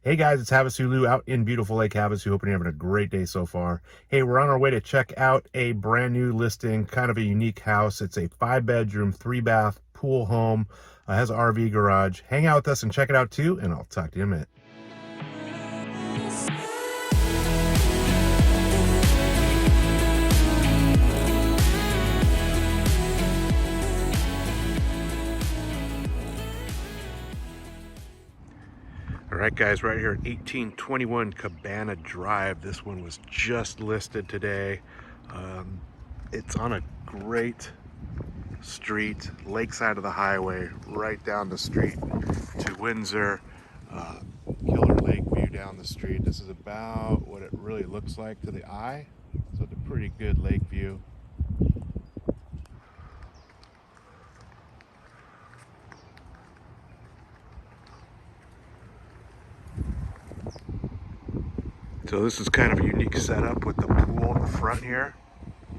Hey guys, it's HavasuLew out in beautiful Lake Havasu. Hoping you're having a great day so far. Hey, we're on our way to check out a brand new listing, kind of a unique house. It's a 5-bedroom, 3-bath pool home. Has an RV garage. Hang out with us and check it out too, and I'll talk to you in a minute. All right, guys, right here at 1821 Cabana Drive. This one was just listed today. It's on a great street, lakeside of the highway, right down the street to Windsor. Killer lake view down the street. This is about what it really looks like to the eye. So it's a pretty good lake view. So this is kind of a unique setup with the pool in the front here.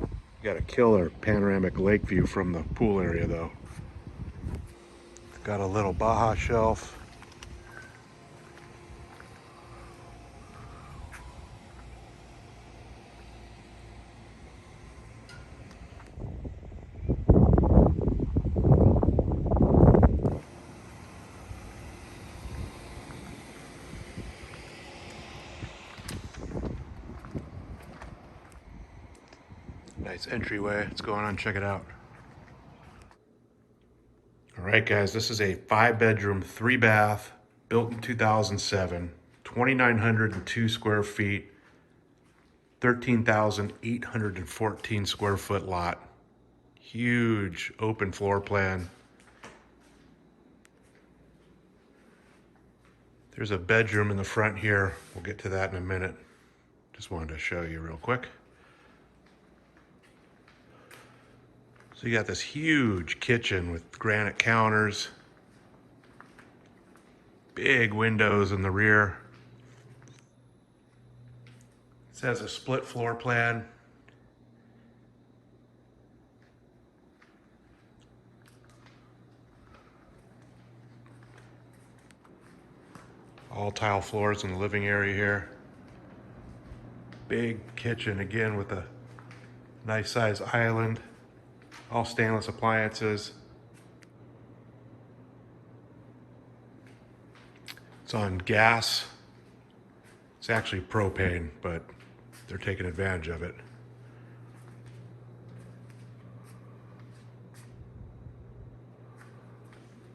You got a killer panoramic lake view from the pool area though. Got a little Baja shelf. Nice entryway. Let's go on and check it out. All right, guys, this is a 5-bedroom, 3-bath, built in 2007, 2,902 square feet, 13,814 square foot lot. Huge open floor plan. There's a bedroom in the front here. We'll get to that in a minute. Just wanted to show you real quick. So you got this huge kitchen with granite counters, big windows in the rear. This has a split floor plan. All tile floors in the living area here. Big kitchen again with a nice size island. All stainless appliances. It's on gas. It's actually propane, but they're taking advantage of it.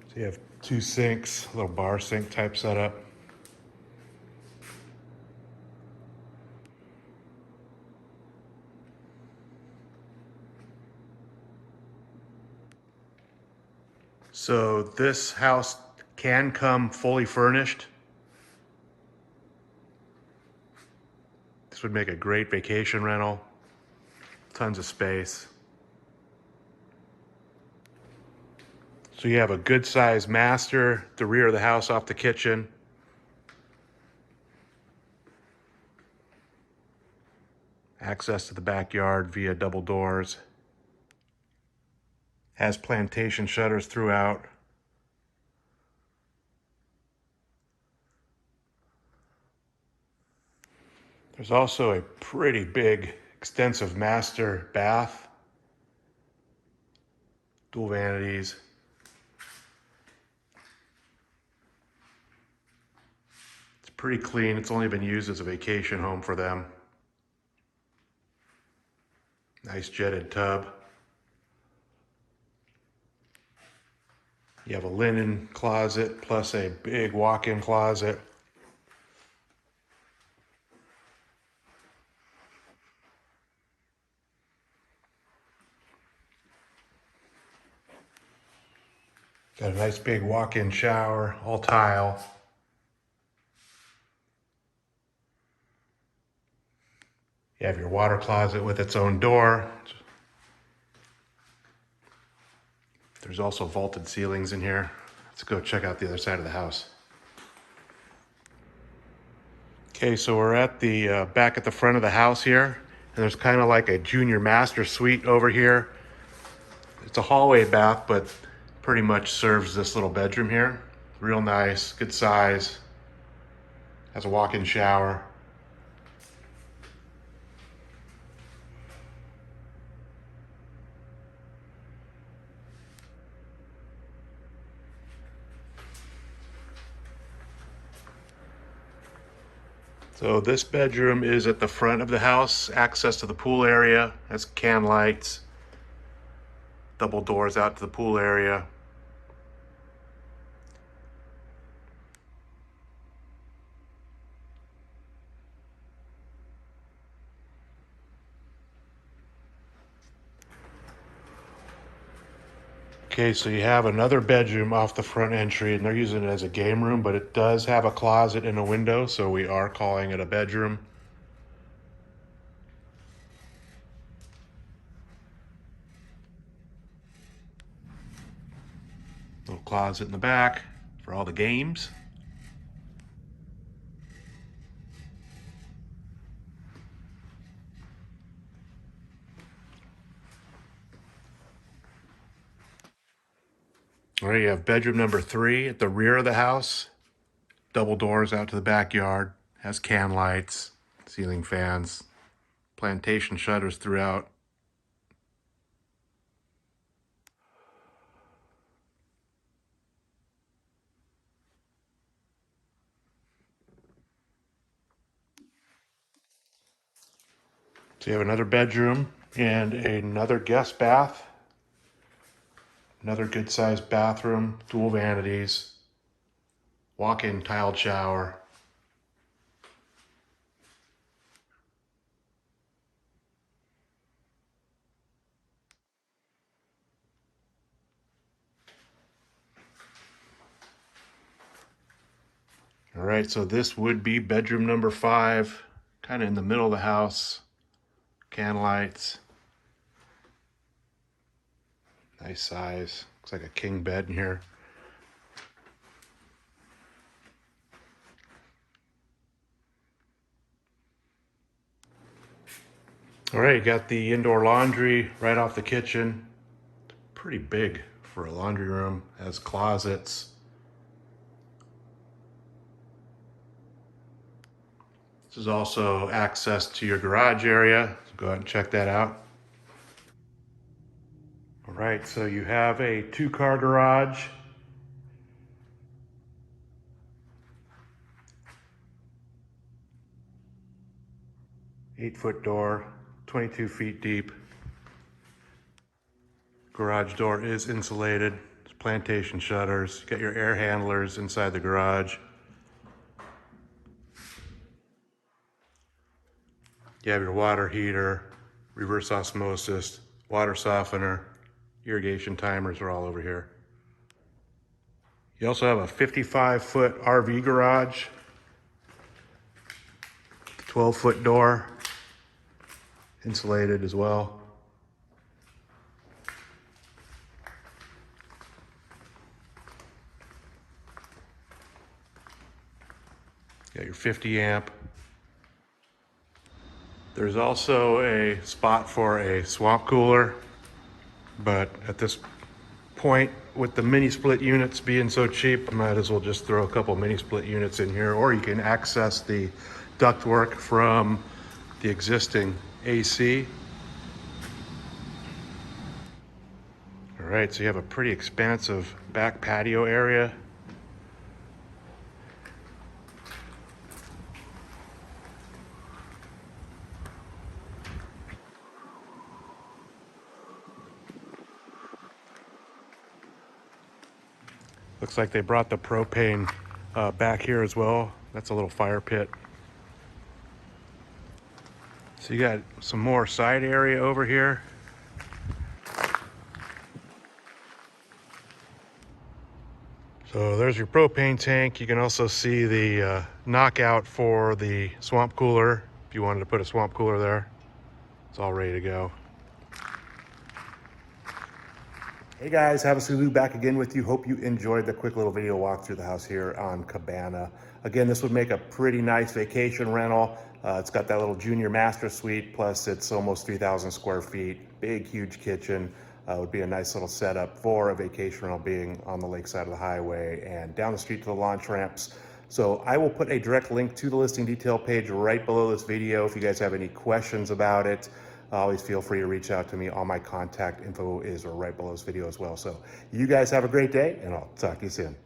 So you have 2 sinks, a little bar sink type setup. So this house can come fully furnished. This would make a great vacation rental. Tons of space. So you have a good sized master, the rear of the house off the kitchen. Access to the backyard via double doors. Has plantation shutters throughout. There's also a pretty big, extensive master bath. Dual vanities. It's pretty clean. It's only been used as a vacation home for them. Nice jetted tub. You have a linen closet plus a big walk-in closet. Got a nice big walk-in shower, all tile. You have your water closet with its own door. There's also vaulted ceilings in here. Let's go check out the other side of the house. Okay, so we're at the back at the front of the house here, and there's kind of like a junior master suite over here. It's a hallway bath, but pretty much serves this little bedroom here. Real nice, good size. Has a walk-in shower. So this bedroom is at the front of the house, access to the pool area, has can lights, double doors out to the pool area. Okay, so you have another bedroom off the front entry, and they're using it as a game room, but it does have a closet and a window, so we are calling it a bedroom. Little closet in the back for all the games. All right, you have bedroom number 3 at the rear of the house. Double doors out to the backyard. Has can lights, ceiling fans, plantation shutters throughout. So you have another bedroom and another guest bath. Another good sized bathroom, dual vanities, walk-in tiled shower. All right, so this would be bedroom number 5, kind of in the middle of the house. Can lights. Nice size. Looks like a king bed in here. All right, you got the indoor laundry right off the kitchen. Pretty big for a laundry room. Has closets. This is also access to your garage area. So go ahead and check that out. All right, so you have a 2-car garage. Eight-foot door, 22 feet deep. Garage door is insulated. There's plantation shutters. You got your air handlers inside the garage. You have your water heater, reverse osmosis, water softener, irrigation timers are all over here. You also have a 55-foot RV garage, 12-foot door, insulated as well. You got your 50 amp. There's also a spot for a swamp cooler, but at this point, with the mini split units being so cheap, I might as well just throw a couple mini split units in here, or you can access the ductwork from the existing AC. All right, so you have a pretty expansive back patio area. Looks like they brought the propane back here as well. That's a little fire pit. So you got some more side area over here. So there's your propane tank. You can also see the knockout for the swamp cooler. If you wanted to put a swamp cooler there, it's all ready to go. Hey guys, HavasuLew back again with you. Hope you enjoyed the quick little video walk through the house here on Cabana. Again, this would make a pretty nice vacation rental. It's got that little junior master suite, plus it's almost 3,000 square feet, big, huge kitchen. Would be a nice little setup for a vacation rental being on the lakeside of the highway and down the street to the launch ramps. So I will put a direct link to the listing detail page right below this video. If you guys have any questions about it, always feel free to reach out to me. All my contact info is right below this video as well. So you guys have a great day, and I'll talk to you soon.